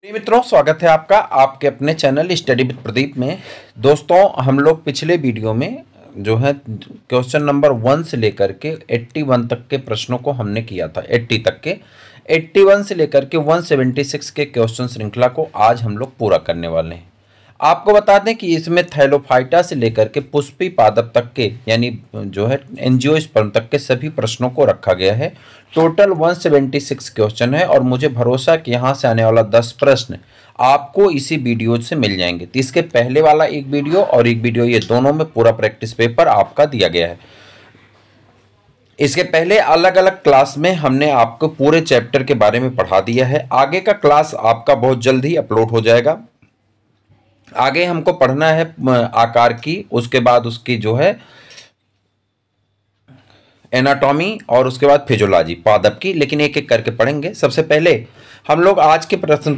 मित्रों, स्वागत है आपका आपके अपने चैनल स्टडी विद प्रदीप में। दोस्तों, हम लोग पिछले वीडियो में जो है क्वेश्चन नंबर 1 से लेकर के 81 तक के प्रश्नों को हमने किया था। 80 तक के 81 से लेकर के 176 के क्वेश्चन श्रृंखला को आज हम लोग पूरा करने वाले हैं। आपको बता दें कि इसमें थैलोफाइटा से लेकर के पुष्पी पादप तक के यानी जो है एंजियोस्पर्म तक के सभी प्रश्नों को रखा गया है। टोटल 176 क्वेश्चन है और मुझे भरोसा कि यहाँ से आने वाला 10 प्रश्न आपको इसी वीडियो से मिल जाएंगे। तो इसके पहले वाला एक वीडियो और एक वीडियो, ये दोनों में पूरा प्रैक्टिस पेपर आपका दिया गया है। इसके पहले अलग अलग क्लास में हमने आपको पूरे चैप्टर के बारे में पढ़ा दिया है। आगे का क्लास आपका बहुत जल्द ही अपलोड हो जाएगा। आगे हमको पढ़ना है आकार की, उसके बाद उसकी जो है एनाटॉमी और उसके बाद फिजियोलॉजी पादप की, लेकिन एक एक करके पढ़ेंगे। सबसे पहले हम लोग आज के प्रश्न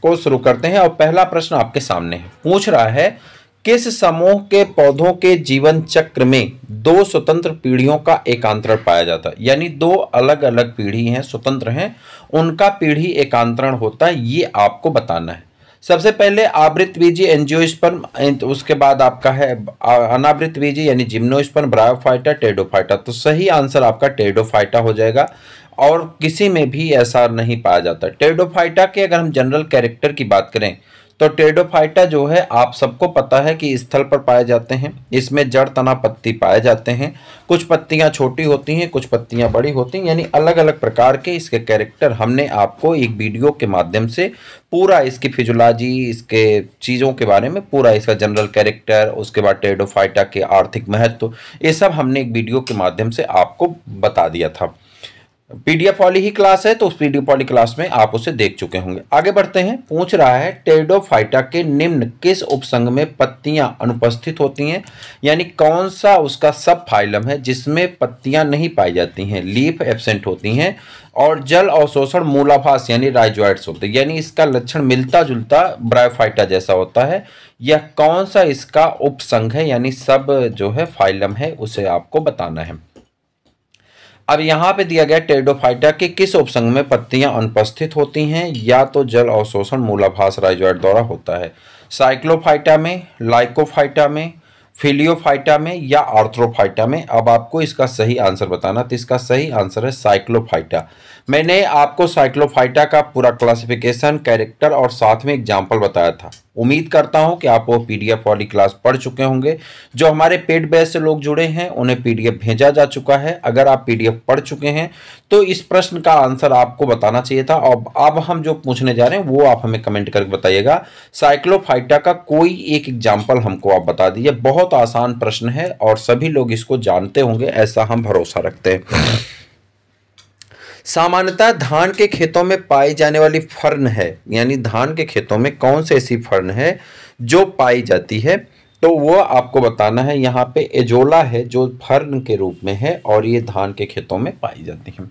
को शुरू करते हैं और पहला प्रश्न आपके सामने है। पूछ रहा है, किस समूह के पौधों के जीवन चक्र में 2 स्वतंत्र पीढ़ियों का एकांतरण पाया जाता है? यानी 2 अलग अलग पीढ़ी हैं, स्वतंत्र हैं, उनका पीढ़ी एकांतरण होता है, ये आपको बताना है। सबसे पहले आवृतबीजी एंजियोस्पर्म, उसके बाद आपका है अनावृतबीजी यानी जिम्नोस्पर्म, ब्रायोफाइटा, टेरिडोफाइटा। तो सही आंसर आपका टेरिडोफाइटा हो जाएगा और किसी में भी ऐसा नहीं पाया जाता। टेरिडोफाइटा के अगर हम जनरल कैरेक्टर की बात करें तो टेरिडोफाइटा जो है आप सबको पता है कि स्थल पर पाए जाते हैं। इसमें जड़, तना, पत्ती पाए जाते हैं। कुछ पत्तियां छोटी होती हैं, कुछ पत्तियां बड़ी होती हैं, यानी अलग अलग प्रकार के इसके कैरेक्टर हमने आपको एक वीडियो के माध्यम से पूरा इसकी फिजियोलॉजी, इसके चीज़ों के बारे में पूरा इसका जनरल कैरेक्टर, उसके बाद टेरिडोफाइटा के आर्थिक महत्व, ये सब हमने एक वीडियो के माध्यम से आपको बता दिया था। पीडीएफ वाली ही क्लास है, तो उस पीडीएफ वाली क्लास में आप उसे देख चुके होंगे। आगे बढ़ते हैं। पूछ रहा है, टेरिडोफाइटा के निम्न किस उपसंग में पत्तियां अनुपस्थित होती हैं? यानी कौन सा उसका सब फाइलम है जिसमें पत्तियां नहीं पाई जाती हैं, लीफ एब्सेंट होती हैं और जल अवशोषण मूलाभास यानी राइजोइड्स होते हैं। यानी इसका लक्षण मिलता जुलता ब्रायोफाइटा जैसा होता है। यह कौन सा इसका उपसंग है यानी सब जो है फाइलम है, उसे आपको बताना है। अब यहाँ पे दिया गया टेरिडोफाइटा के किस उपसंग में पत्तियां अनुपस्थित होती हैं? या तो जल अवशोषण मूलाभास राइजोइड द्वारा होता है। साइक्लोफाइटा में, लाइकोफाइटा में, फिलियोफाइटा में या आर्थ्रोफाइटा में? अब आपको इसका सही आंसर बताना। तो इसका सही आंसर है साइक्लोफाइटा। मैंने आपको साइक्लोफाइटा का पूरा क्लासिफिकेशन, कैरेक्टर और साथ में एग्जाम्पल बताया था। उम्मीद करता हूं कि आप वो पीडीएफ वाली क्लास पढ़ चुके होंगे। जो हमारे पेड बैच से लोग जुड़े हैं उन्हें पीडीएफ भेजा जा चुका है। अगर आप पीडीएफ पढ़ चुके हैं तो इस प्रश्न का आंसर आपको बताना चाहिए था। और अब हम जो पूछने जा रहे हैं वो आप हमें कमेंट करके बताइएगा। साइक्लोफाइटा का कोई एक एग्जाम्पल हमको आप बता दीजिए। बहुत आसान प्रश्न है और सभी लोग इसको जानते होंगे, ऐसा हम भरोसा रखते हैं। सामान्यतः धान के खेतों में पाई जाने वाली फर्न है, यानी धान के खेतों में कौन सी ऐसी फर्न है जो पाई जाती है? तो वो आपको बताना है। यहाँ पे एजोला है जो फर्न के रूप में है और ये धान के खेतों में पाई जाती है।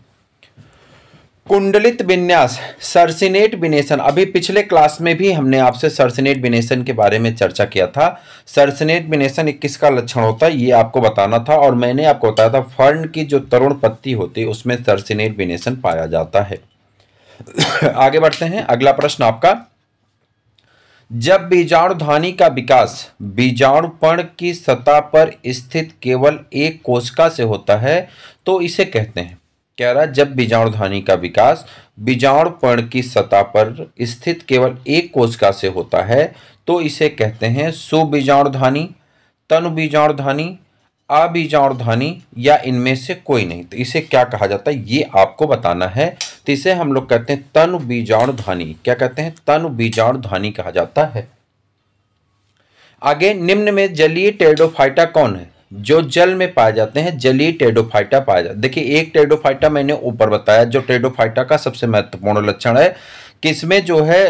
कुंडलित विन्यास, सर्सिनेट विनेशन, अभी पिछले क्लास में भी हमने आपसे सर्सिनेट विनेशन के बारे में चर्चा किया था। सर्सिनेट विनेशन किसका लक्षण होता है ये आपको बताना था और मैंने आपको बताया था फर्न की जो तरुण पत्ती होती है उसमें सर्सिनेट विनेशन पाया जाता है। आगे बढ़ते हैं। अगला प्रश्न आपका, जब बीजाणुधानी का विकास बीजाणुपर्ण की सतह पर स्थित केवल एक कोशिका से होता है तो इसे कहते हैं? कह रहा है जब बीजाणुधानी का विकास बीजाणुपर्ण की सतह पर स्थित केवल एक कोशिका से होता है तो इसे कहते हैं सुबीजाणुधानी, तनुबीजाणुधानी, अबीजाणुधानी या इनमें से कोई नहीं। तो इसे क्या कहा जाता है ये आपको बताना है। तो इसे हम लोग कहते हैं तनुबीजाणुधानी। क्या कहते हैं? तनुबीजाणुधानी कहा जाता है। आगे, निम्न में जलीय टेरिडोफाइटा कौन है? जो जल में पाए जाते हैं जलीय टेरिडोफाइटा पाया जाता है। देखिए, एक टेरिडोफाइटा मैंने ऊपर बताया जो टेरिडोफाइटा का सबसे महत्वपूर्ण लक्षण है कि इसमें जो है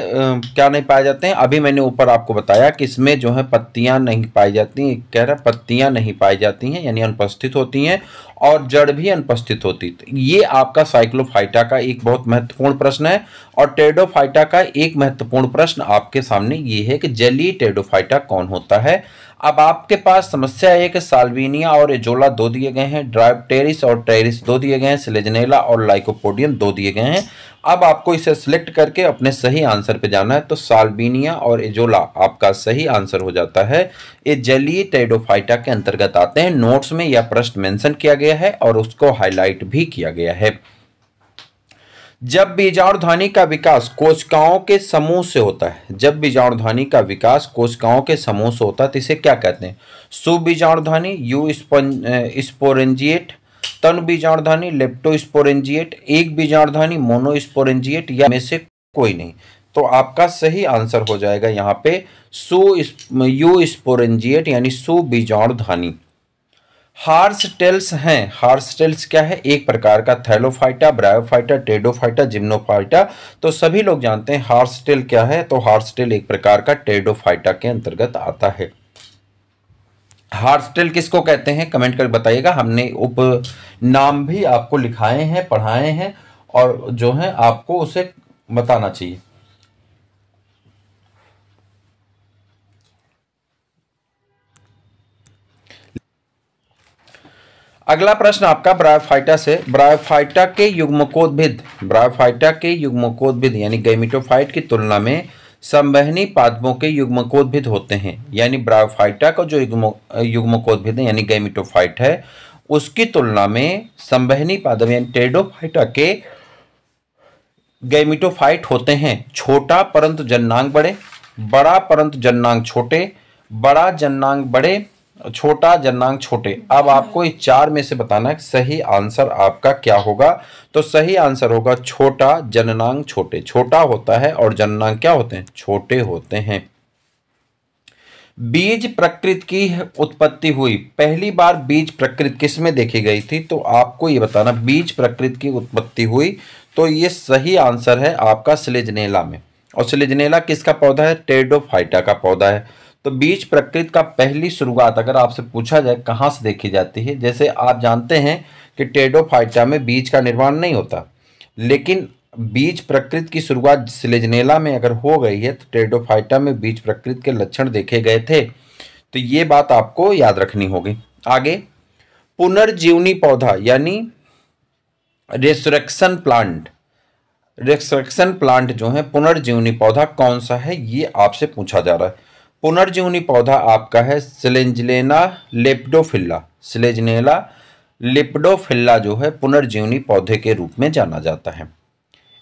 क्या नहीं पाए जाते हैं। अभी मैंने ऊपर आपको बताया कि इसमें जो है पत्तियां नहीं पाई जाती। कह रहा पत्तियां नहीं पाई जाती हैं यानी अनुपस्थित होती हैं और जड़ भी अनुपस्थित होती। तो ये आपका साइक्लोफाइटा का एक बहुत महत्वपूर्ण प्रश्न है। और टेरिडोफाइटा का एक महत्वपूर्ण प्रश्न आपके सामने ये है कि जलीय टेरिडोफाइटा कौन होता है? अब आपके पास समस्या है कि साल्विनिया और एजोला 2 दिए गए हैं, ड्रायोप्टेरिस और टेरिस 2 दिए गए हैं, सिलेजनेला और लाइकोपोडियम 2 दिए गए हैं। अब आपको इसे सिलेक्ट करके अपने सही आंसर पे जाना है। तो साल्विनिया और एजोला आपका सही आंसर हो जाता है। ये जलीय टेरिडोफाइटा के अंतर्गत आते हैं। नोट्स में यह प्रश्न मेंशन किया गया है और उसको हाईलाइट भी किया गया है। जब बीजाणुधानी का विकास कोशिकाओं के समूह से होता है, जब बीजाणुधानी का विकास कोशिकाओं के समूह से होता है तो इसे क्या कहते हैं? सुबीजाणुधानी, स्पोरेंजिएट, तनु बीजाणुधानी, लेप्टोस्पोरेंजिएट, एक बीजाणुधानी, मोनोस्पोरेंजिएट, या में से कोई नहीं। तो आपका सही आंसर हो जाएगा यहाँ पे स्पोरेंजिएट यानी सुबीजाणुधानी। हार्सटेल्स हैं। हार्सटेल्स क्या है? एक प्रकार का थैलोफाइटा, ब्रायोफाइटा, टेरिडोफाइटा, जिम्नोफाइटा। तो सभी लोग जानते हैं हार्सटेल क्या है। तो हार्सटेल एक प्रकार का टेरिडोफाइटा के अंतर्गत आता है। हार्सटेल किसको कहते हैं कमेंट कर बताइएगा। हमने उप नाम भी आपको लिखाए हैं, पढ़ाए हैं, और जो है आपको उसे बताना चाहिए। अगला प्रश्न आपका ब्रायोफाइटा से। ब्रायोफाइटा के युग्मकोद्भिद यानी गैमेटोफाइट की तुलना में संवहनी पादपों के युग्मकोद्भिद होते हैं। यानी ब्रायोफाइटा का जो युग्मकोद्भिद है यानी गैमेटोफाइट है, उसकी तुलना में संवहनी पादप यानी टेरिडोफाइटा के गैमेटोफाइट होते हैं छोटा परंतु जननांग बड़े, बड़ा परंतु जननांग छोटे, बड़ा जननांग बड़े, छोटा जननांग छोटे। अब आपको इस चार में से बताना है सही आंसर आपका क्या होगा। तो सही आंसर होगा छोटा जननांग छोटे। छोटा होता है और जननांग क्या होते हैं? छोटे होते हैं। बीज प्रकृति की उत्पत्ति हुई, पहली बार बीज प्रकृति किस में देखी गई थी? तो आपको ये बताना बीज प्रकृति की उत्पत्ति हुई, तो ये सही आंसर है आपका सिलेजनेला में। और सिलेजनेला किसका पौधा है? टेरिडोफाइटा का पौधा है। तो बीज प्रकृति का पहली शुरुआत अगर आपसे पूछा जाए कहाँ से देखी जाती है, जैसे आप जानते हैं कि टेरिडोफाइटा में बीज का निर्माण नहीं होता, लेकिन बीज प्रकृति की शुरुआत सिलेजनेला में अगर हो गई है तो टेरिडोफाइटा में बीज प्रकृति के लक्षण देखे गए थे। तो ये बात आपको याद रखनी होगी। आगे, पुनर्जीवनी पौधा यानी रेसरेक्शन प्लांट, रेसरेक्शन प्लांट जो है पुनर्जीवनी पौधा कौन सा है, ये आपसे पूछा जा रहा है। पुनर्जीवनी पौधा आपका है सिलेजनेला लेपिडोफिला। सिलेजनेला लेपिडोफिला जो है पुनर्जीवनी पौधे के रूप में जाना जाता है।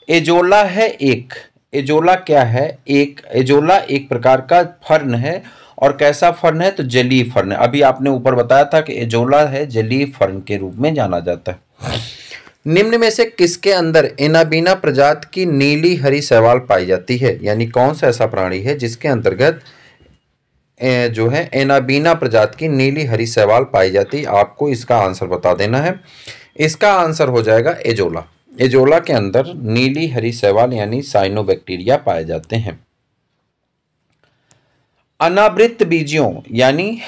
एजोला है एक, एजोला क्या है? एजोला एक प्रकार का फर्न है। और कैसा फर्न है? तो जलीय फर्न है। अभी आपने ऊपर बताया था कि एजोला है जलीय फर्न के रूप में जाना जाता है। निम्न में से किसके अंदर एनाबीना प्रजाति की नीली हरी शैवाल पाई जाती है? यानी कौन सा ऐसा प्राणी है जिसके अंतर्गत जो है एनाबीना प्रजाति की नीली हरी शैवाल पाई जाती है? आपको इसका आंसर बता देना है। इसका आंसर हो जाएगा एजोला। एजोला के अंदर नीली हरी शैवाल यानी साइनोबैक्टीरिया पाए जाते हैं। अनावृत बीजियों यानी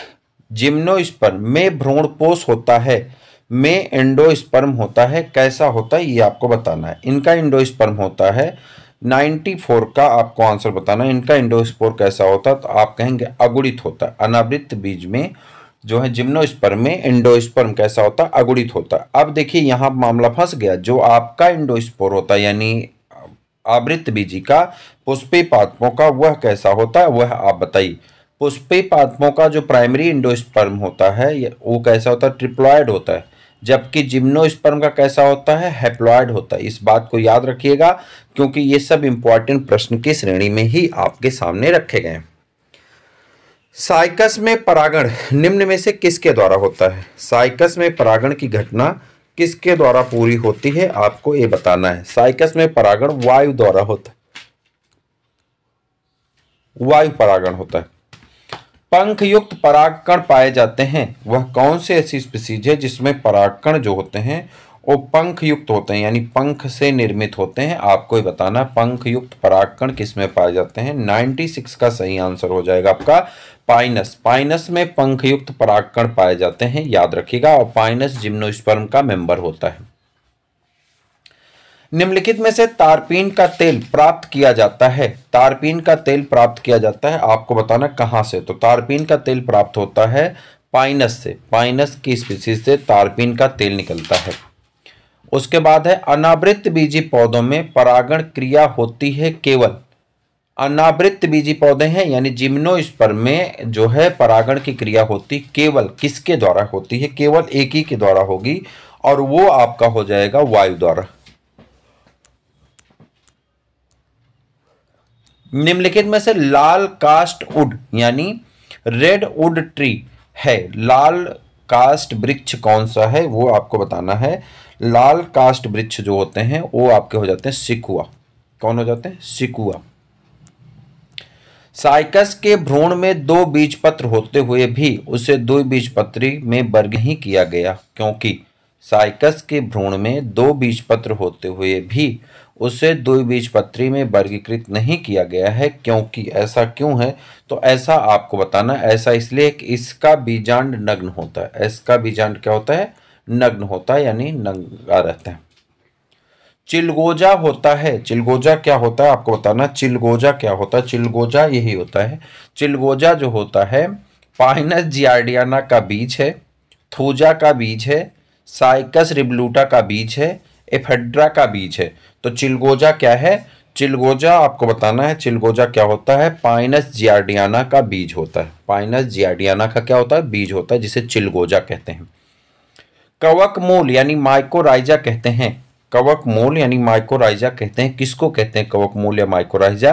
जिम्नोस्पर्म में भ्रूणपोष होता है, में एंडोस्पर्म होता है। कैसा होता है ये आपको बताना है। इनका एंडोस्पर्म होता है 94 का आपको आंसर बताना है। इनका एंडोस्पोर कैसा होता है? तो आप कहेंगे अगुणित होता है। अनावृत बीज में जो है जिम्नोस्पर्म में एंडोस्पर्म कैसा होता है? अगुणित होता है। अब देखिए यहाँ मामला फंस गया। जो आपका एंडोस्पोर होता है यानी आवृत बीजी का पुष्पीय पादपों का, वह कैसा होता है वह आप बताइए। पुष्पीय पादपों का जो प्राइमरी एंडोस्पर्म होता है वो कैसा होता है? ट्रिप्लॉयड होता है। जबकि जिम्नोस्पर्म का कैसा होता है? हैप्लॉयड होता है। इस बात को याद रखिएगा क्योंकि ये सब इंपॉर्टेंट प्रश्न की श्रेणी में ही आपके सामने रखे गए हैं। साइकस में परागण निम्न में से किसके द्वारा होता है? साइकस में परागण की घटना किसके द्वारा पूरी होती है? आपको ये बताना है। साइकस में परागण वायु द्वारा होता है, वायु परागण होता है। पंख युक्त परागकण पाए जाते हैं, वह कौन से ऐसी स्पीसीज है जिसमें परागकण जो होते हैं वो पंख युक्त होते हैं यानी पंख से निर्मित होते हैं? आपको ये बताना पंख युक्त परागकण किसमें पाए जाते हैं। 96 का सही आंसर हो जाएगा आपका पाइनस। पाइनस में पंख युक्त परागकण पाए जाते हैं, याद रखिएगा। और पाइनस जिम्नोस्पर्म का मेंबर होता है। निम्नलिखित में से तारपीन का तेल प्राप्त किया जाता है। तारपीन का तेल प्राप्त किया जाता है, आपको बताना कहाँ से। तो तारपीन का तेल प्राप्त होता है पाइनस से। पाइनस की स्पीसीज से तारपीन का तेल निकलता है। उसके बाद है अनावृत बीजी पौधों में परागण क्रिया होती है केवल। अनावृत बीजी पौधे हैं यानी जिम्नोस्पर्म में जो है परागण की क्रिया होती केवल किसके द्वारा होती है? केवल एक ही के द्वारा होगी, और वो आपका हो जाएगा वायु द्वारा। निम्नलिखित में से लाल कास्ट वुड यानी रेड वुड ट्री है। लाल कास्ट वृक्ष कौन सा है वो आपको बताना है। लाल कास्ट वृक्ष जो होते हैं वो आपके हो जाते हैं सिकुआ। कौन हो जाते हैं? सिकुआ। साइकस के भ्रूण में 2 बीजपत्र होते हुए भी उसे 2 बीजपत्री में वर्ग ही किया गया, क्योंकि साइकस के भ्रूण में 2 बीजपत्र होते हुए भी उसे 2 बीजपत्री में वर्गीकृत नहीं किया गया है। क्योंकि ऐसा क्यों है? तो ऐसा आपको बताना, ऐसा इसलिए कि इसका बीजांड नग्न होता है। इसका बीजांड क्या होता है? नग्न होता है, यानी नंगा रहता है। चिलगोजा होता है। चिलगोजा क्या होता है आपको बताना। चिलगोजा क्या होता है? चिलगोजा यही होता है। चिलगोजा जो होता है पाइनस जियार्डियाना का बीज है, थूजा का बीज है, साइकस रिबलूटा का बीज है, एफेड्रा का बीज है। तो चिलगोजा क्या है? चिलगोजा आपको बताना है। चिलगोजा क्या होता है? पाइनस जियार्डियाना का बीज होता है। पाइनस जियार्डियाना का क्या होता है? बीज होता है, जिसे चिलगोजा कहते हैं। कवक मूल यानी माइकोराइजा कहते हैं। कवक मूल यानी माइकोराइजा कहते हैं। किसको कहते हैं कवक मूल या माइकोराइजा?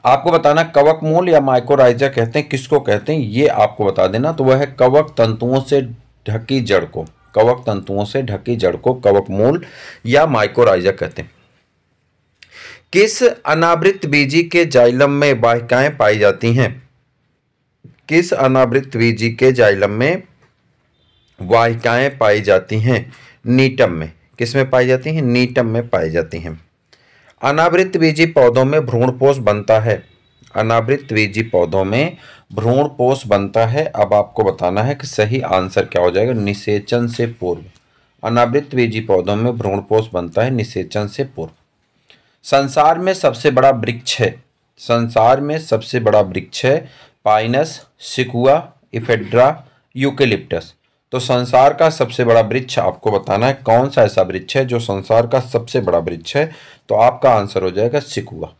आपको बताना कवक मूल या माइकोराइजा कहते हैं किसको कहते हैं, ये आपको बता देना। तो वह है कवक तंतुओं से ढकी जड़ को। कवक तंतुओं से ढकी जड़ को कवक मूल या माइकोराइजा कहते हैं। किस अनावृत बीजी के जाइलम में वाहिकाएं पाई जाती हैं? किस अनावृत बीजी के जाइलम में वाहिकाएं पाई जाती हैं? नीटम में। किस में पाई जाती हैं? नीटम में पाई जाती हैं। अनावृत बीजी पौधों में भ्रूणपोष बनता है। अनावृत बीजी पौधों में भ्रूणपोष बनता है। अब आपको बताना है कि सही आंसर क्या हो जाएगा। निषेचन से पूर्व। अनावृत बीजी पौधों में भ्रूणपोष बनता है निषेचन से पूर्व। संसार में सबसे बड़ा वृक्ष है। संसार में सबसे बड़ा वृक्ष है पाइनस, सिकुआ, इफेड्रा, यूकेलिप्टस। तो संसार का सबसे बड़ा वृक्ष आपको बताना है कौन सा ऐसा वृक्ष है जो संसार का सबसे बड़ा वृक्ष है। तो आपका आंसर हो जाएगा सिकुआ।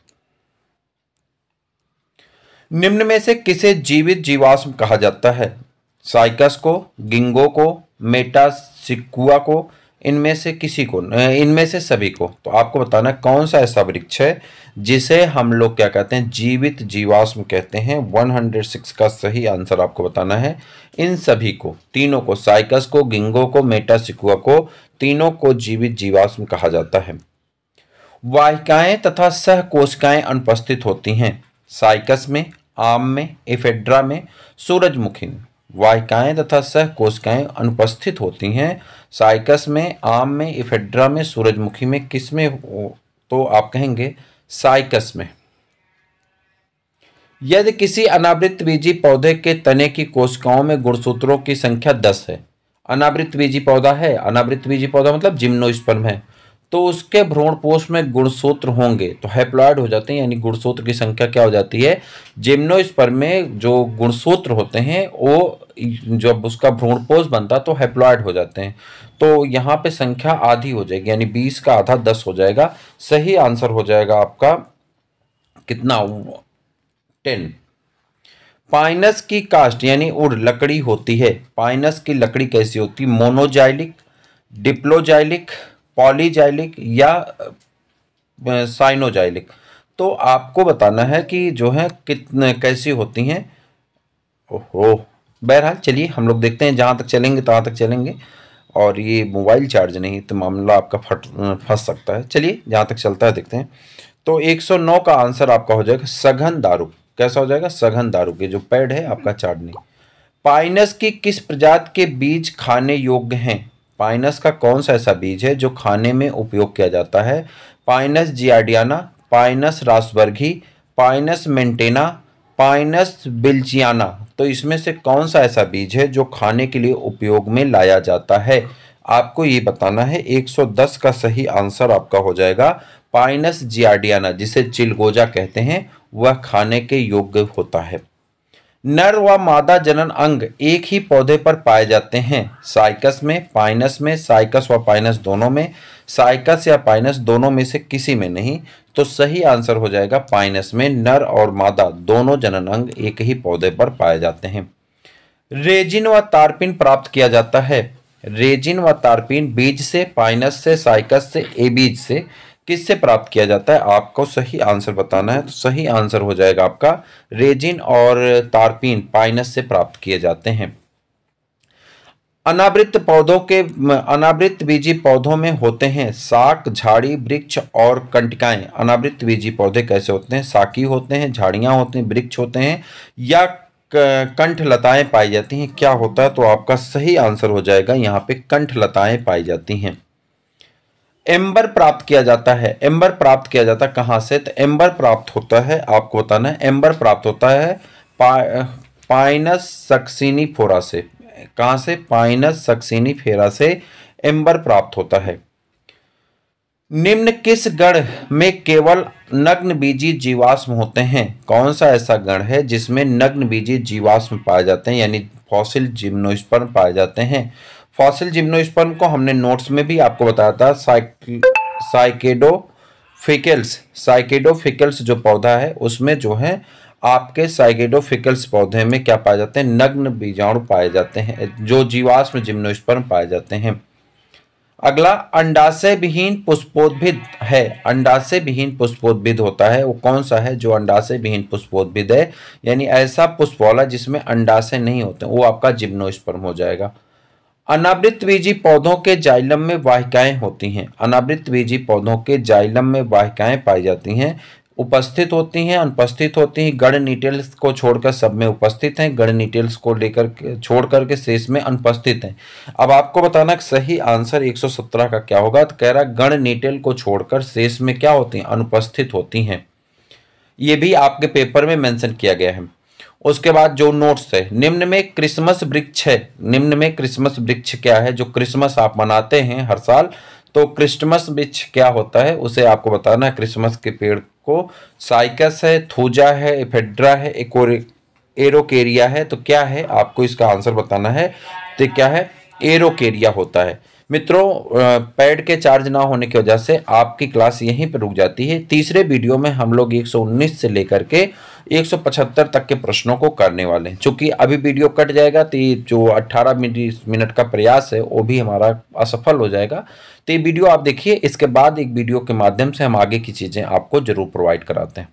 निम्न में से किसे जीवित जीवाश्म कहा जाता है? साइकस को, गिंगो को, मेटासिकुआ को, इनमें से किसी को, इनमें से सभी को। तो आपको बताना कौन सा ऐसा वृक्ष है जिसे हम लोग क्या कहते हैं? जीवित जीवाश्म कहते हैं। 106 का सही आंसर आपको बताना है। इन सभी को, तीनों को, साइकस को, गिंगो को, मेटासिकुआ को, तीनों को जीवित जीवाश्म कहा जाता है। वाहिकाएं तथा सहकोशिकाएं अनुपस्थित होती हैं। साइकस में, आम में, एफेड्रा में, सूरजमुखी में। वाहिकाएं तथा सहकोशिकाएं अनुपस्थित होती हैं साइकस में, आम में, इफेड्रा में, सूरजमुखी में। किस में? तो आप कहेंगे साइकस में। यदि किसी अनावृत बीजी पौधे के तने की कोशिकाओं में गुणसूत्रों की संख्या 10 है। अनावृत बीजी पौधा है, अनावृत बीजी पौधा मतलब जिम्नोस्पर्म है, तो उसके भ्रूणपोष में गुणसूत्र होंगे तो हैप्लॉइड हो जाते हैं, यानी गुणसूत्र की संख्या क्या हो जाती है? जिम्नोस्पर्म में जो गुणसूत्र होते हैं वो जब उसका भ्रूणपोष बनता तो हैप्लॉइड हो जाते हैं। तो यहाँ पे संख्या आधी हो जाएगी, यानी 20 का आधा 10 हो जाएगा। सही आंसर हो जाएगा आपका कितना? 10। पाइनस की कास्ट यानी उड़ लकड़ी होती है। पाइनस की लकड़ी कैसी होती है? मोनोजाइलिक, डिप्लोजाइलिक, पॉलीजाइलिक या साइनोजाइलिक। तो आपको बताना है कि जो है कितने कैसी होती हैं। ओहो, बहरहाल चलिए हम लोग देखते हैं, जहाँ तक चलेंगे तहाँ तक चलेंगे। और ये मोबाइल चार्ज नहीं तो मामला आपका फंस सकता है। चलिए जहाँ तक चलता है देखते हैं। तो 109 का आंसर आपका हो जाएगा सघन दारू। कैसा हो जाएगा? सघन दारू। के जो पैड है आपका चार्ज नहीं। पाइनस की किस प्रजाति के बीज खाने योग्य हैं? पाइनस का कौन सा ऐसा बीज है जो खाने में उपयोग किया जाता है? Pinus gerardiana, Pinus roxburghii, Pinus मेंटेना, पाइनस बिल्चियाना। तो इसमें से कौन सा ऐसा बीज है जो खाने के लिए उपयोग में लाया जाता है? आपको ये बताना है। 110 का सही आंसर आपका हो जाएगा पाइनस जियार्डियाना, जिसे चिलगोजा कहते हैं, वह खाने के योग्य होता है। नर व मादा जनन अंग एक ही पौधे पर पाए जाते हैं, साइकस में, पाइनस में, साइकस व पाइनस दोनों में, साइकस या पाइनस दोनों में से किसी में नहीं। तो सही आंसर हो जाएगा पाइनस में नर और मादा दोनों जनन अंग एक ही पौधे पर पाए जाते हैं। रेजिन व तारपीन प्राप्त किया जाता है। रेजिन व तारपीन बीज से, पाइनस से, साइकस से, एबीज से, किससे प्राप्त किया जाता है? आपको सही आंसर बताना है। तो सही आंसर हो जाएगा आपका रेजिन और तारपीन पाइनस से प्राप्त किए जाते हैं। अनावृत बीजी पौधों में होते हैं शाक, झाड़ी, वृक्ष और कंटिकाएं। अनावृत बीजी पौधे कैसे होते हैं? शाकी होते हैं, झाड़ियां होती हैं, वृक्ष होते हैं, या कंठलताएं पाई जाती हैं। क्या होता है? तो आपका सही आंसर हो जाएगा यहाँ पे कंठलताएं पाई जाती हैं। एम्बर प्राप्त किया जाता है। एम्बर प्राप्त किया जाता है कहाँ से? तो एम्बर प्राप्त होता है, आपको बताना है, एम्बर प्राप्त होता है पाइनस सक्सिनीफेरा से। कहाँ से? पाइनस सक्सिनीफेरा से एम्बर प्राप्त होता है। निम्न किस गण में केवल नग्न बीजी जीवाश्म होते हैं? कौन सा ऐसा गण है जिसमें नग्न बीजी जीवाश्म पाए जाते हैं, यानी फॉसिल जिम्नोस्पर्म पाए जाते हैं? फॉसिल जिम्नोस्पर्म को हमने नोट्स में भी आपको बताया था। साइकेडोफिकल्स जो पौधा है उसमें जो है आपके साइकेडोफिकल्स पौधे में क्या पाए जाते हैं? नग्न बीजाणु पाए जाते हैं, जो जीवाश्म जिम्नोस्पर्म पाए जाते हैं। अगला अंडाशय विहीन पुष्पोद्भिद है। अंडाशय विहीन पुष्पोद्भिद होता है, वो कौन सा है जो अंडाशय विहीन पुष्पोद्भिद है? यानी ऐसा पुष्प वाला जिसमें अंडाशय नहीं होते, वो आपका जिम्नोस्पर्म हो जाएगा। अनावृत बीजी पौधों के जाइलम में वाहिकाएं होती हैं। अनावृत बीजी पौधों के जाइलम में वाहिकाएं पाई जाती हैं, उपस्थित होती हैं, अनुपस्थित होती हैं। गण नीटेल्स को छोड़कर सब में उपस्थित हैं, गण नीटेल्स को लेकर छोड़ करके शेष में अनुपस्थित हैं। अब आपको बताना कि सही आंसर 117 का क्या होगा। तो कह रहा है गण नीटेल को छोड़कर शेष में क्या होती हैं? अनुपस्थित होती हैं। ये भी आपके पेपर में मेंशन किया गया है। उसके बाद जो नोट्स है, निम्न में क्रिसमस वृक्ष है। निम्न में क्रिसमस वृक्ष क्या है? जो क्रिसमस आप मनाते हैं हर साल, तो क्रिसमस वृक्ष क्या होता है उसे आपको बताना है। क्रिसमस के पेड़ को साइकस है, थूजा है, एफेड्रा है, एरोकेरिया है। तो क्या है आपको इसका आंसर बताना है। तो क्या है? एरोकेरिया होता है। मित्रों, पैड के चार्ज ना होने की वजह से आपकी क्लास यहीं पर रुक जाती है। तीसरे वीडियो में हम लोग 119 से लेकर के 175 तक के प्रश्नों को करने वाले हैं। चूंकि अभी वीडियो कट जाएगा तो ये जो 18 मिनट का प्रयास है वो भी हमारा असफल हो जाएगा। तो ये वीडियो आप देखिए, इसके बाद एक वीडियो के माध्यम से हम आगे की चीज़ें आपको जरूर प्रोवाइड कराते हैं।